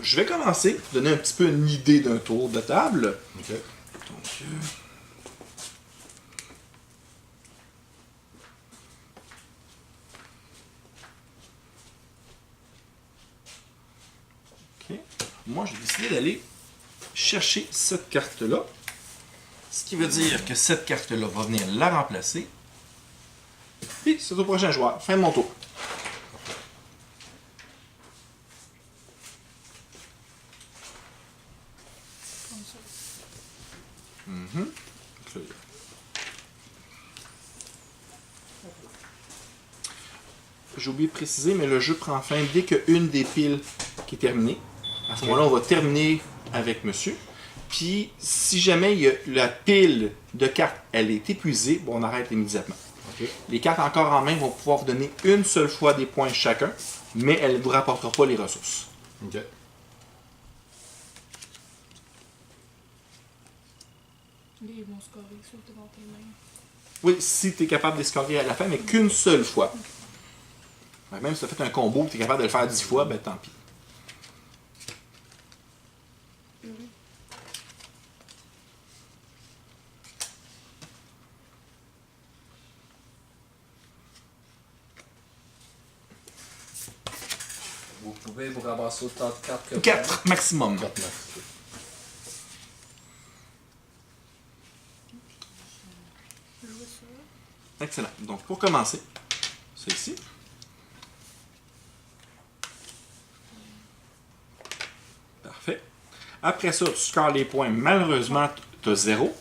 je vais commencer, donner un petit peu une idée d'un tour de table. Ok. Donc, ok. Moi, j'ai décidé d'aller chercher cette carte-là. Ce qui veut dire que cette carte-là va venir la remplacer. Et c'est au prochain joueur. Fin de mon tour. Comme ça. Mhm. J'ai oublié de préciser, mais le jeu prend fin dès qu'une des piles qui est terminée. À ce moment-là, on va terminer avec monsieur. Puis, si jamais il y a la pile de cartes, elle est épuisée, bon, on arrête immédiatement. Ok. Les cartes encore en main vont pouvoir vous donner une seule fois des points chacun, mais elles ne vous rapporteront pas les ressources. Ok. Lui, ils vont scorer sur devant tes mains. Oui, si tu es capable de les scorer à la fin, mais qu'une seule fois. Fait que même si tu as fait un combo et tu es capable de le faire 10 fois, ben tant pis. Vous pouvez vous ramasser autant de cartes que 4 maximum. 4 max. Je vois ça. Excellent. Donc, pour commencer, c'est ici. Parfait. Après ça, tu scores les points. Malheureusement, tu as 0.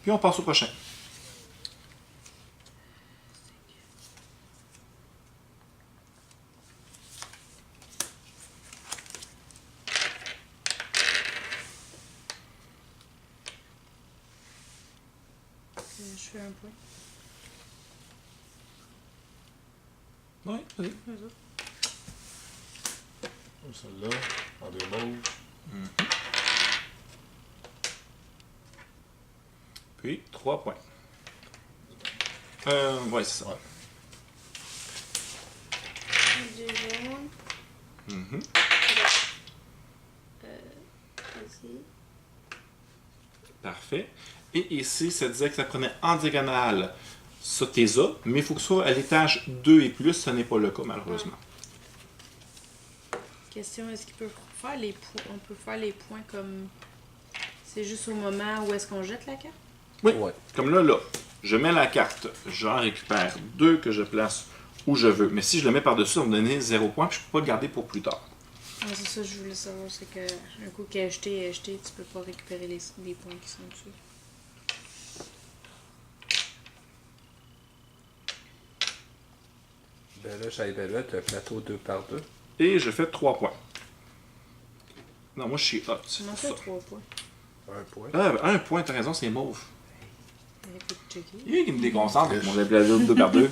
Puis on passe au prochain. Je fais un point. Oui, vas-y. Eux autres. Celle-là, en deux mauves. Puis 3 points. Ouais, c'est ça. Ouais. Deux jaunes. Mhm. Ici. Parfait. Et ici, ça disait que ça prenait en diagonale ça tes as, mais il faut que ce soit à l'étage 2 et plus, ce n'est pas le cas malheureusement. Question, est-ce qu'il peut faire les points? On peut faire les points comme... C'est juste au moment où est-ce qu'on jette la carte? Oui, Ouais. comme là, je mets la carte, j'en récupère 2 que je place où je veux. Mais si je le mets par-dessus, ça va me donner 0 point, puis je ne peux pas le garder pour plus tard. Ah, c'est ça que je voulais savoir, c'est que un coup qu'il est acheté, tu peux pas récupérer les points qui sont dessus. Ben là, Chaïbelouette, un plateau 2 par 2. Et je fais 3 points. Non, moi je suis hot. Comment ça, 3 points? Un point. Ah, ben, 1 point, t'as raison, c'est mauve. Écoute, checker. Il qui me déconcentre avec mon plateau 2 par 2.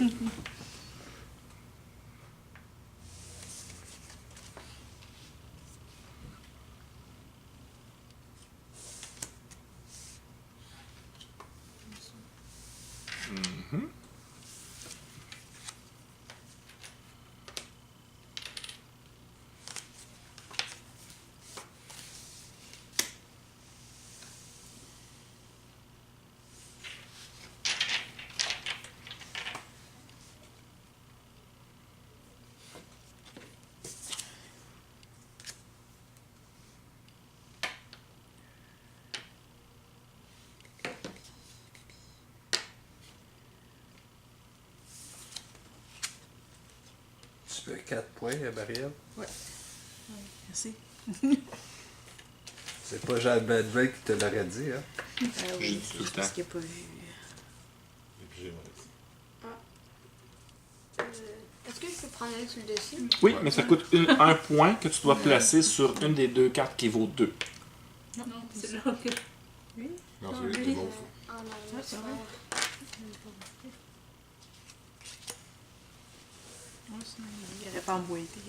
Tu veux 4 points, Marielle? Ouais. Merci. C'est pas Jean Bedwell qui te l'aurait dit, hein? Ah J'ai oui, dit c'est tout le juste parce temps. qu'il n'a pas vu. Et puis j'ai mon Est-ce que je peux prendre un sur le dessus? Oui, mais ça coûte 1 point que tu dois placer sur une des 2 cartes qui vaut 2. Non, c'est là. Oui? Non, Non, c'est lui, les mauves. en Ouais, arrière. c'est vrai. Ouais, sinon, il n'aurait pas emboîté.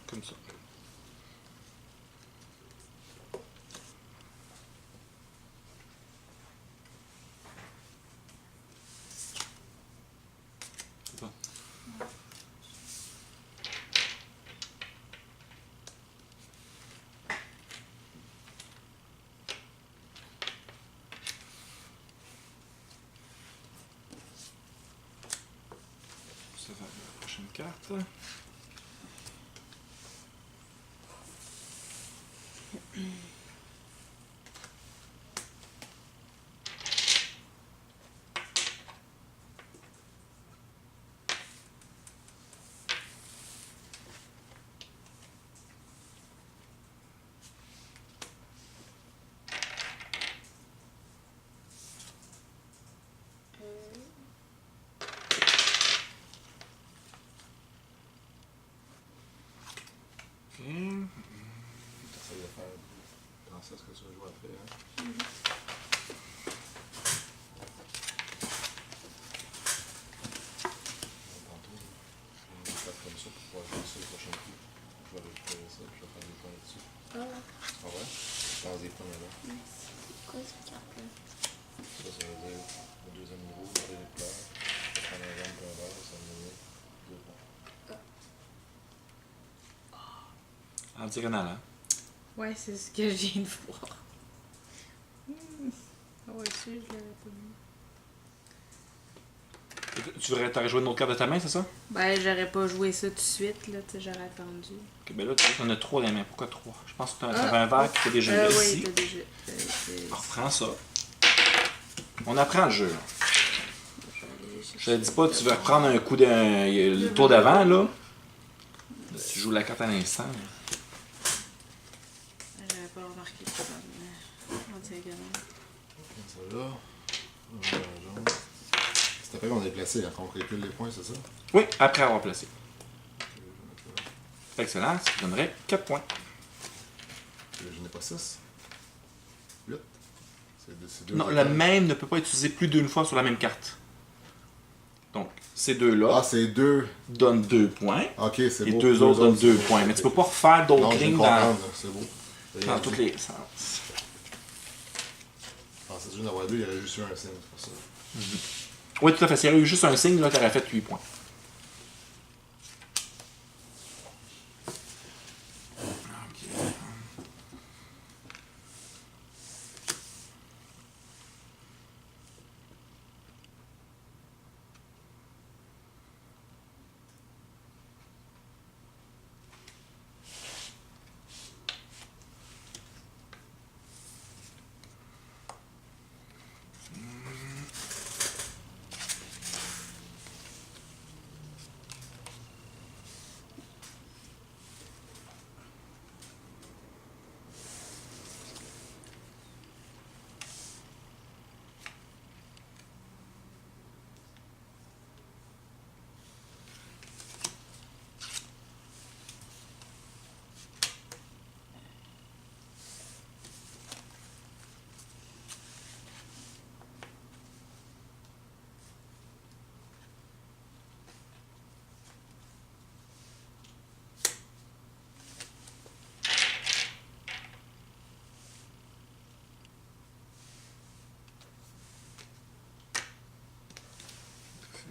Comme ça. La prochaine carte. Ok. T'essayes de faire penser à ce que tu vas jouer après, hein? Tantôt, je vais faire comme ça pour pouvoir jouer ça le prochain coup. Je vais récupérer ça, puis je vais faire des points là-dessus. Ah ouais. Ah ouais? Je passe des points là. Merci. C'est quoi cette carte-là? Ça veut dire au deuxième niveau, garder les pleurs. Je vais prendre un jaune et un vert, ça va me donner 2 points. En diagonale, hein? Ouais, c'est ce que je viens de voir. Ah ouais, ça, je l'avais pas vu. T'aurais joué une autre carte de ta main, c'est ça? Ben, j'aurais pas joué ça tout de suite, là, tu sais, j'aurais attendu. Ok, ben là, tu en as 3 dans les mains. Pourquoi 3? Je pense que t'avais un verre qui était déjà là Oui, ici. t'as déjà. On reprend ça. On apprend le jeu, là. Je te dis pas, tu veux reprendre un coup le tour d'avant, là. Tu joues la carte à l'instant. J'avais pas remarqué ça en diagonale. Ça là. Jaune. C'est après qu'on est placé, hein, qu'on calcule les points, c'est ça? Oui, après avoir placé. Excellent, ça te donnerait 4 points. Je n'ai pas 6. 8. C'est deux Non, étoiles. la même ne peut pas être utilisée plus d'une fois sur la même carte. Donc, ces deux-là Ah, c'est 2. donnent 2 points. Ok, c'est Et beau. deux autres donnent 2 c'est points. beau. Mais tu peux pas refaire Non, d'autres je vais lignes comprendre, c'est beau. dans tous les sens. Ah, c'est juste d'avoir 2, il y aurait juste eu un signe, c'est pour ça. Oui, tout à fait. S'il y avait eu juste un signe, là, tu aurais fait 8 points. Ok.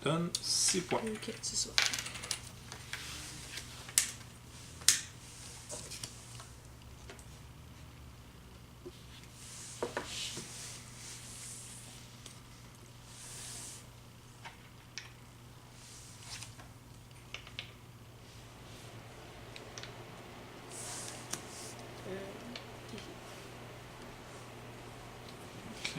Donne 6 points. Ok, c'est ça. Ok.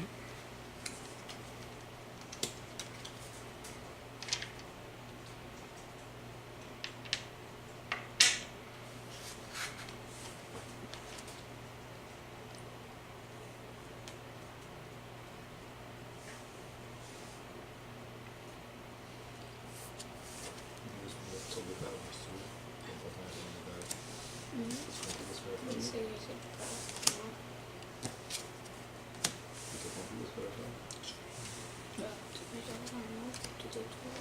Juste pour mettre sur le table, si tu veux. On va faire sur le table. Est-ce qu'on peut se faire faire? J'essaie de faire. T'as compris ce qu'on va faire? Bah, tout est dans un autre, tout est tout.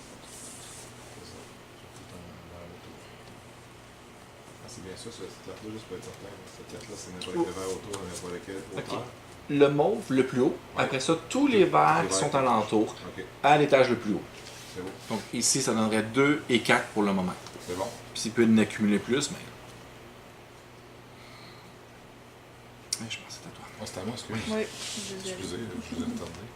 C'est ça. J'ai tout en vers le tour. Ah, c'est bien ça, cette carte-là, juste pour être certain. Cette carte-là, c'est n'importe quel verre autour, n'importe quel hauteur. Le mauve, le plus haut. Après ça, tous les verts qui sont alentour, Ok, à l'étage le plus haut. c'est bon. Donc ici, ça donnerait 2 et 4 pour le moment. C'est bon. Puis s'il peut en accumuler plus, mais. Ouais, je pense que c'est à toi. Ah, c'est à moi, excuse. Oui, désolée. Excusez, je vous ai retardé.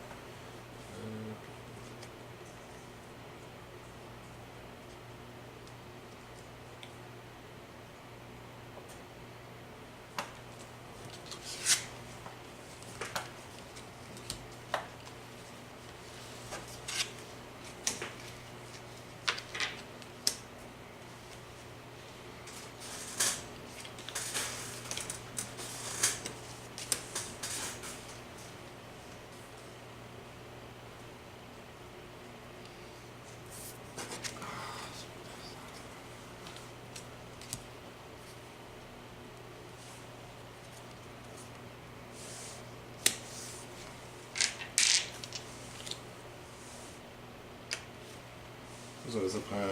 ça veut dire prendre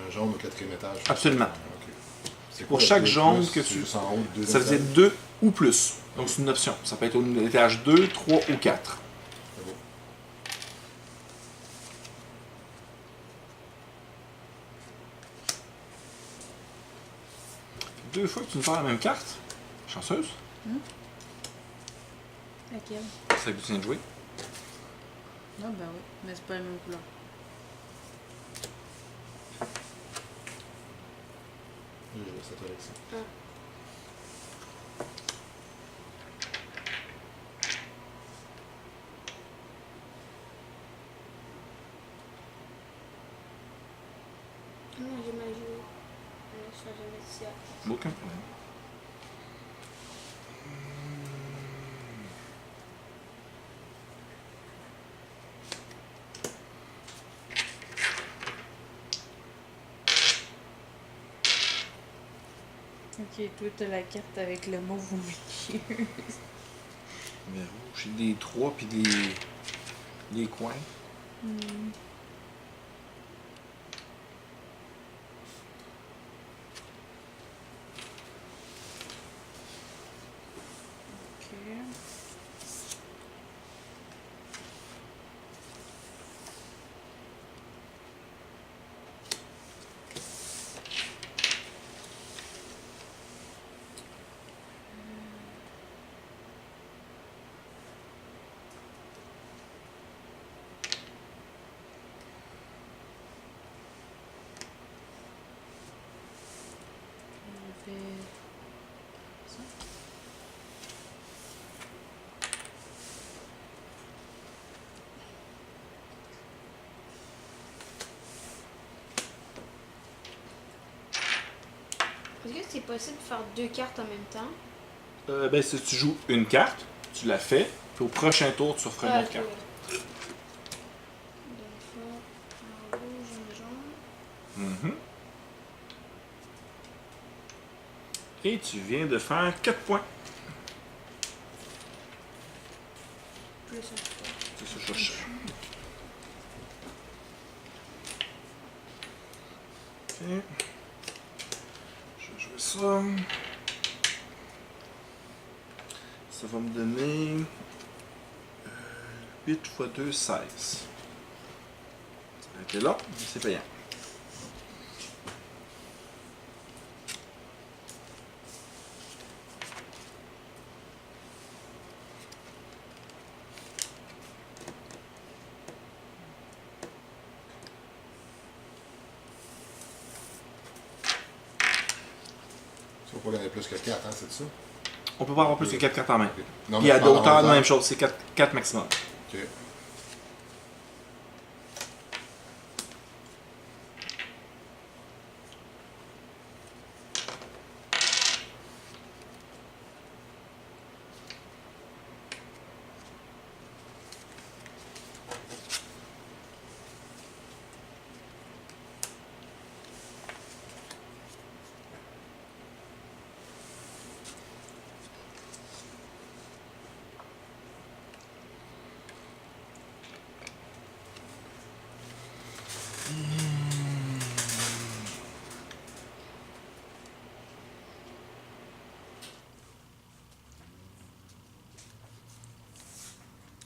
un jaune au 4e étage. Absolument. Ok. C'est Pour quoi, chaque le jaune plus, que c'est tu- juste en haut du Ça deuxième faisait étage? 2 ou plus. Donc c'est une option. Ça peut être au étage 2, 3 ou 4. C'est beau. Deux fois que tu me perds la même carte. Chanceuse. Laquelle? C'est celle que tu viens de jouer. Non, ben oui, mais c'est pas la même couleur. Je laisse à toi, Alexis. Non, j'ai mal joué. Ça, je vais mettre ça. Aucun problème. Ok, toi t'as la carte avec le mot au milieu. Mais rouge, j'ai des 3 puis des coins. Ok. On fait ça. Est-ce que c'est possible de faire 2 cartes en même temps? Ben, si tu joues une carte, tu la fais, puis au prochain tour, tu referas une autre ok. carte. Donc ça, un rouge, un jaune. Mhm. Et tu viens de faire 4 points. Plus un fois. C'est ça que je cherche. Ok. Je vais jouer ça. Ça va me donner 8 x 2, 16. Ça va être là, mais c'est payant. Tu vas pas gagner plus que 4, hein, c'est ça? On peut pas avoir plus que 4 cartes en main. Ok. Non, Puis à je parle en d'auteur, la hauteur. même chose, c'est 4 maximum. Ok.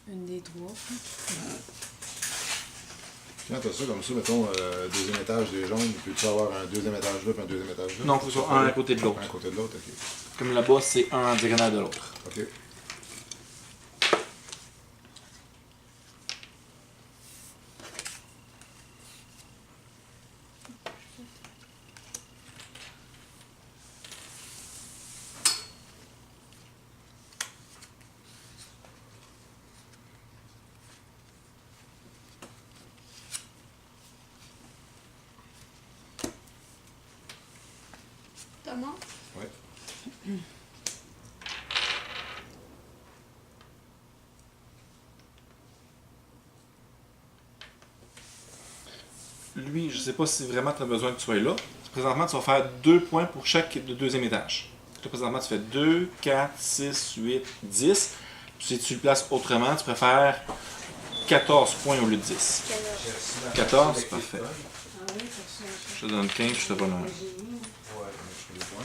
Une des 3. Quand t'as ça comme ça, mettons, deuxième étage des jaunes, peux-tu avoir un deuxième étage là, puis un deuxième étage là? Non, il faut soit un à côté de l'autre. Un à côté de l'autre, ok. Comme là-bas, c'est un en diagonale de l'autre. Ok. Comment? Ouais. Lui, je sais pas si vraiment tu as besoin que tu sois là. Présentement, tu vas faire 2 points pour chaque de deuxième étage. Là, présentement, tu fais 2, 4, 6, 8, 10. Si tu le places autrement, tu préfères 14 points au lieu de 10. 14, parfait. Ah te donne 15, je te donne 1. Ouais, je fais les points.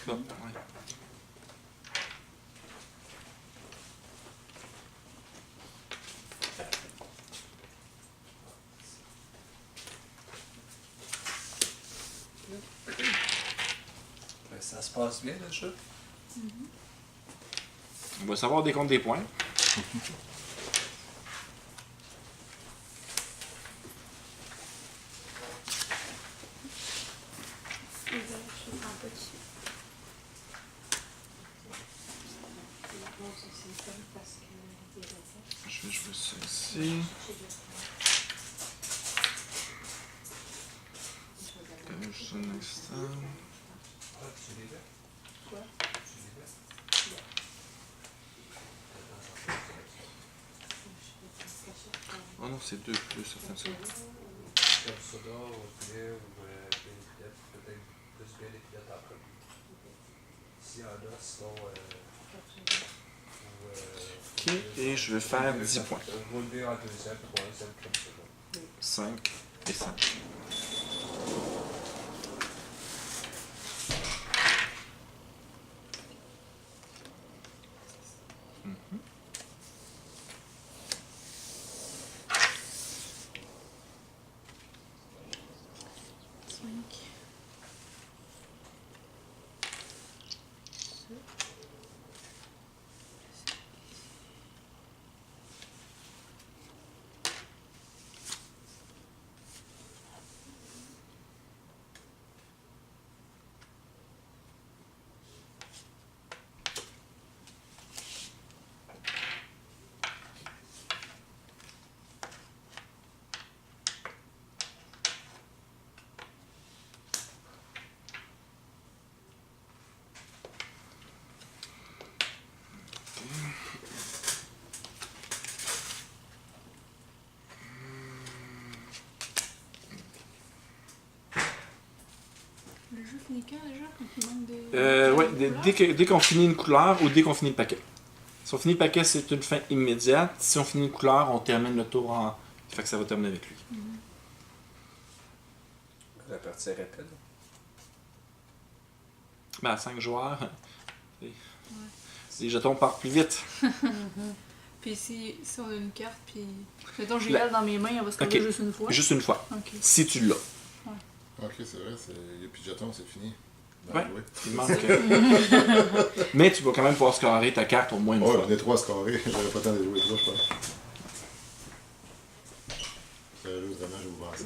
Ça, ouais. Ben, ça se passe bien, le jeu. On va savoir des comptes des points. Je prends un peu dessus. Je vais jouer ça ici. Juste un instant. Oh non, c'est 2 plus, certaines secondes. Comme soda, au poulet, ou des pilettes, peut-être plus bien des pilettes après. S'il y en a, sinon. Ok, et je vais faire 10 points. Rouler en deuxième, troisième, comme ça. 5 et 5. Le jeu finit quand déjà? Quand il manque des. Ouais, dès qu'on finit une couleur ou dès qu'on finit le paquet. Si on finit le paquet, c'est une fin immédiate. Si on finit une couleur, on termine le tour en. Fait que ça va terminer avec lui. La partie est rapide. Ben, à 5 joueurs, les jetons partent plus vite. Puis si on a une carte, puis. Mettons, j'ai La- elle dans mes mains, elle va se coller Ok. juste une fois. Juste une fois. Ok. Si tu l'as. Ok, c'est vrai, il n'y a plus de jetons, c'est fini. Ouais. Oui. Il manque. Mais tu vas quand même pouvoir scorer ta carte au moins une Ouais, fois. on est 3 scorés. J'avais pas le temps de jouer 3, je pense. Sérieusement, j'ai ouvert ça.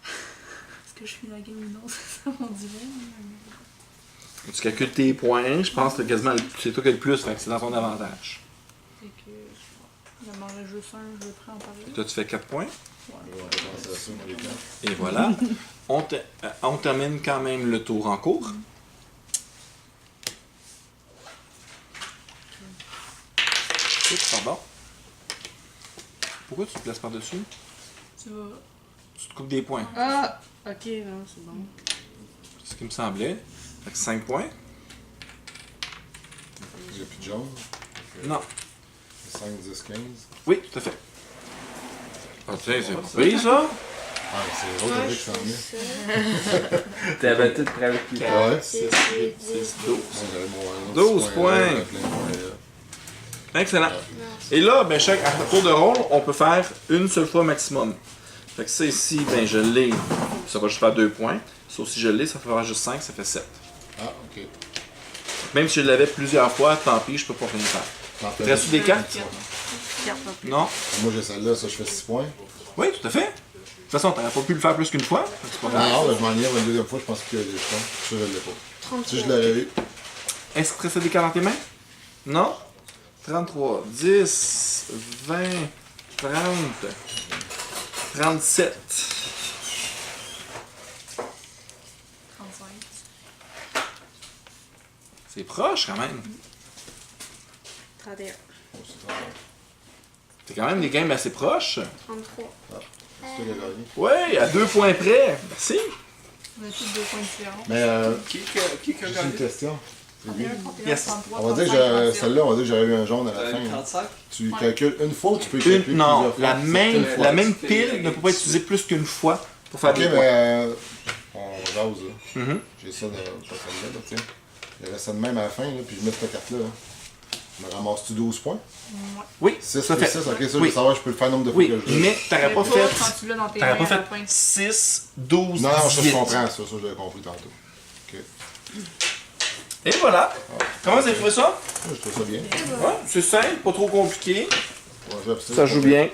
Est-ce que je suis la game ou non? C'est ça mon dilemme. Tu calcules tes points. Je pense que quasiment c'est toi qui as le plus. Fait que c'est dans ton avantage. Fait que. Il en manquerait juste un, je le prends en parler. Toi, tu fais 4 points. On va penser à ça, moi, les gars. Et voilà. On termine quand même le tour en cours. Oups, pardon. Pourquoi tu te places par-dessus? Tu vas. Tu te coupes des points. Ah! Ok, non, c'est bon. C'est ce qui me semblait. Fait que 5 points. Il n'y a plus de jaune. Non. 5, 10, 15. Oui, tout à fait. Ah, tiens, c'est pris, ça? Ah, c'est l'autre avec qui s'en vient. T'avais tout prêt avec lui. Ouais. 6, 8, 6, 12. J'avais mon 12 petit points. là, plein de points, là. Excellent. Et là, ben, à tour de rôle, on peut faire une seule fois maximum. Fait que ça ici, ben, je l'ai. Ça va juste faire 2 points. Sauf si je l'ai, ça fera juste 5, ça fait 7. Ah, ok. Même si je l'avais plusieurs fois, tant pis, je peux pas rien faire. Parfait. Reste-tu des cartes? Carte en plus. Non? Moi, j'ai celle-là, ça, je fais 6 points. Oui, tout à fait. De toute façon, t'aurais pas pu le faire plus qu'une fois. Fait que c'est pas grave. Ah, ben, je m'en viens une deuxième fois, je pense que je pense. Ça, je l'ai pas. 30 Si je l'avais eu. Est-ce que tu restes des cartes dans tes mains? Non? 33, 10, 20, 30, 37. 35. C'est proche quand même. 31. Oh, c'est très bien. C'est quand même des games assez proches. 33. C'est toi qui as gagné. Ouais, à 2 points près. Merci. On a tous 2 points différents. Mais Qui a juste gagné? une question. C'est lui. 31, 31, Yes. 33, On va dire que 35, 37. celle-là, on va dire que j'aurais eu un jaune à la fin. 35? Tu Ouais. calcules une fois ou tu peux calculer Non, plusieurs fois? la même, C'est une fois. la même Tu fais pile la ne peut pas être utilisée plus qu'une fois pour faire Ok, des points. mais on jase là. Mhm. J'ai ça dans pas celle-là, là, tiens. Il reste ça de même à la fin, là, puis je mets cette carte-là. Là. Me ramasses-tu 12 points? Ouais. Oui, 6 ça plus fait. 6, ok, ça je Oui. veux savoir, je peux le faire le nombre de fois Oui, que je veux. mais t'aurais Mais pas quand fait. tu l'as dans tes T'aurais mains pas à la fait fin. 6, 12, Non, ça 18. je comprends, ça je l'ai compris tantôt. Ok. Et voilà. Comment vous avez trouvé ça? Je trouve ça bien. Ouais, c'est simple, pas trop compliqué. Ouais, j'abstiens. Ça joue bien.